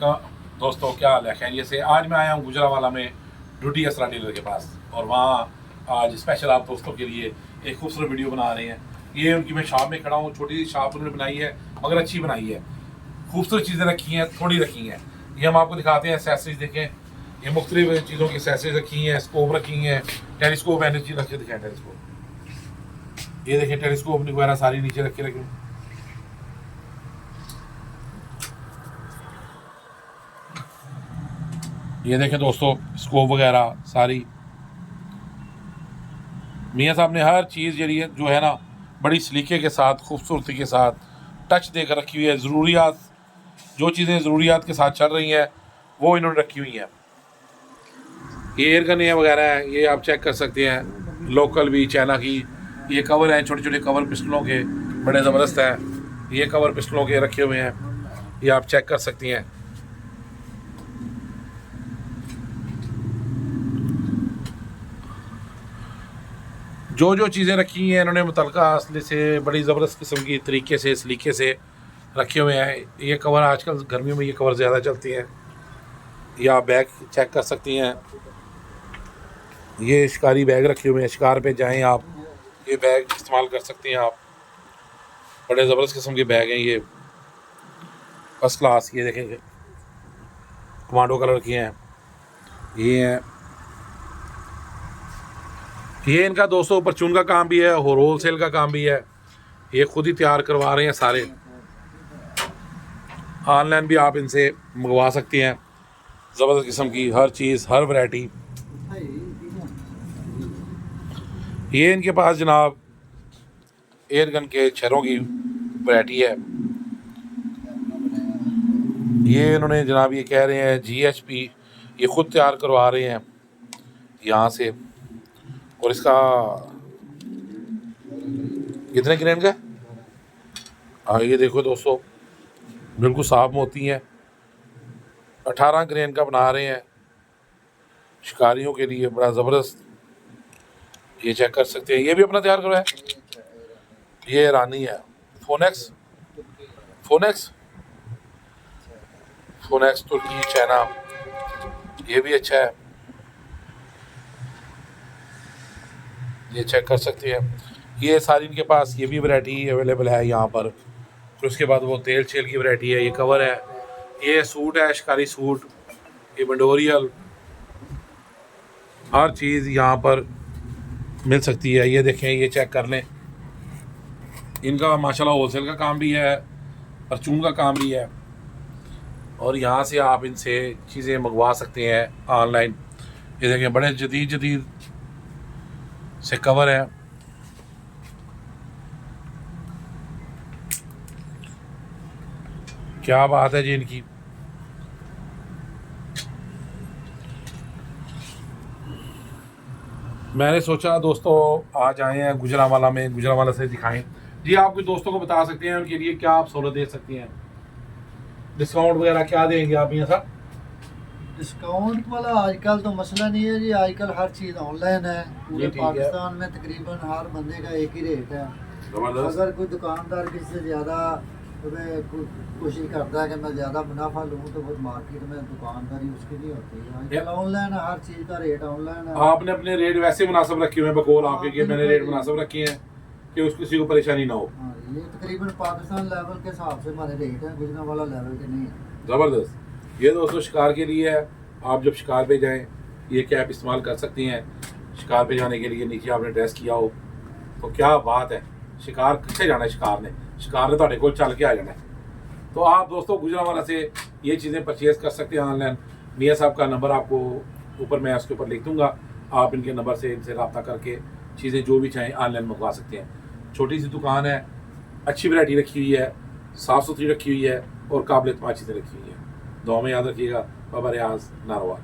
वालेकुम दोस्तों, क्या हाल है? खैरियत से। आज मैं आया हूँ गुजरावाला में ड्यूटी असरा डीलर के पास, और वहाँ आज स्पेशल आप दोस्तों के लिए एक खूबसूरत वीडियो बना रहे हैं। ये उनकी मैं शॉप में खड़ा हूँ, छोटी सी शॉप उन्होंने बनाई है मगर अच्छी बनाई है, खूबसूरत चीज़ें रखी हैं, थोड़ी रखी हैं। ये हम आपको दिखाते हैं। एसेसरीज देखें, ये मुख्तलिफ चीज़ों की एसेसरीज रखी हैं, स्कोप रखी हैं, टेलीस्कोप एनर्जी रखे दिखाएँ। टेलीस्कोप ये देखें, टेलीस्कोप वगैरह सारी नीचे रखी। ये देखें दोस्तों, स्कोप वगैरह सारी मियाँ साहब ने हर चीज़ जो है ना बड़ी सलीके के साथ, खूबसूरती के साथ टच देकर रखी हुई है। ज़रूरियात, जो चीज़ें ज़रूरियात के साथ चल रही हैं वो इन्होंने रखी हुई हैं। ये एयर गन वगैरह है, ये आप चेक कर सकते हैं। लोकल भी, चाइना की। ये कवर हैं, छोटे छोटे कवर पिस्टलों के, बड़े ज़बरदस्त हैं। ये कवर पिस्टलों के रखे हुए हैं, ये आप चेक कर सकती हैं। जो चीज़ें रखी हैं इन्होंने मुतलका असले से बड़ी ज़बरदस्त किस्म की तरीके से, सलीके से रखे हुए हैं। ये कवर आजकल गर्मियों में ये कवर ज़्यादा चलती हैं। ये आप बैग चेक कर सकती हैं। ये शिकारी बैग रखे हुए हैं, शिकार पे जाएं आप, ये बैग इस्तेमाल कर सकती हैं आप। बड़े ज़बरदस्त किस्म के बैग हैं ये, फर्स्ट क्लास। ये देखेंगे कमांडो कलर की हैं। ये हैं, ये इनका दोस्तों परचून का काम भी है और होल सेल का काम भी है। ये खुद ही तैयार करवा रहे हैं सारे। ऑनलाइन भी आप इनसे मंगवा सकती हैं। ज़बरदस्त किस्म की हर चीज़, हर वैरायटी। ये इनके पास जनाब एयर गन के छरों की वैरायटी है। ये इन्होंने जनाब ये कह रहे हैं GHP, ये खुद तैयार करवा रहे हैं यहाँ से। और इसका कितने ग्रेन का? ये देखो दोस्तों, बिल्कुल साफ मोती हैं। 18 ग्रेन का बना रहे हैं शिकारियों के लिए, बड़ा ज़बरदस्त। ये चेक कर सकते हैं, ये भी अपना तैयार करवाया। ये रानी है, फोनेक्स तुर्की, चाइना। ये भी अच्छा है, ये चेक कर सकते हैं। ये सारी इनके पास ये भी वैरायटी अवेलेबल है यहाँ पर। फिर उसके बाद वो तेल शेल की वैरायटी है। ये कवर है, ये सूट है, शिकारी सूट, ये मंडोरियल, हर चीज़ यहाँ पर मिल सकती है। ये देखें, ये चेक कर लें। इनका माशाल्लाह होलसेल का काम भी है, परचून का काम भी है, और यहाँ से आप इनसे चीज़ें मंगवा सकते हैं ऑनलाइन। ये देखें, बड़े जदीद से कवर है। क्या बात है जी इनकी। मैंने सोचा दोस्तों आज आए हैं गुजरावाला में, गुजरावाला से दिखाएं जी। आप कोई दोस्तों को बता सकते हैं उनके लिए क्या आप सहूलत दे सकती हैं? डिस्काउंट वगैरह क्या देंगे आप यहाँ साहब? डिस्काउंट वाला आजकल तो मसला नहीं है जी। आजकल हर चीज़ ऑनलाइन है। पूरे पाकिस्तान में तकरीबन हर बंदे का एक ही रेट है। अगर कोई दुकानदार किसी से ज़्यादा कोशिश करता है कि मैं ज़्यादा मुनाफा लूँ, तो वो मार्केट में दुकानदारी उसकी नहीं होती है। आजकल ऑनलाइन है, हर चीज़ का रेट ऑनलाइन है। आपने अपने रेट वैसे मुनासिब रखे हुए हैं, बकौल आपके कि मैंने रेट मुनासिब रखे हैं कि उस किसी को परेशानी ना हो। ये तकरीबन पाकिस्तान लेवल के हिसाब से हमारे रेट हैं, गुजरावाला लेवल के नहीं है। ज़बरदस्त। ये दोस्तों शिकार के लिए है। आप जब शिकार पे जाएं ये कैप इस्तेमाल कर सकती हैं। शिकार पे जाने के लिए नीचे आपने ड्रेस किया हो तो क्या बात है। शिकार कितने जाना है, शिकार ने तो चल के आ जाना है। तो आप दोस्तों गुजरावाला से ये चीज़ें परचेज़ कर सकते हैं ऑनलाइन। मियाँ साहब का नंबर आपको ऊपर मैं उसके ऊपर लिख दूँगा। आप इनके नंबर से इनसे रब्ता करके चीज़ें जो भी चाहें ऑनलाइन मंगवा सकते हैं। छोटी सी दुकान है, अच्छी वैरायटी रखी हुई है, साफ़ सुथरी रखी हुई है, और काबिल एतमाद चीज़ें रखी हुई हैं। दुआ में याद रखिएगा। बाबा रियाज नारोवाल।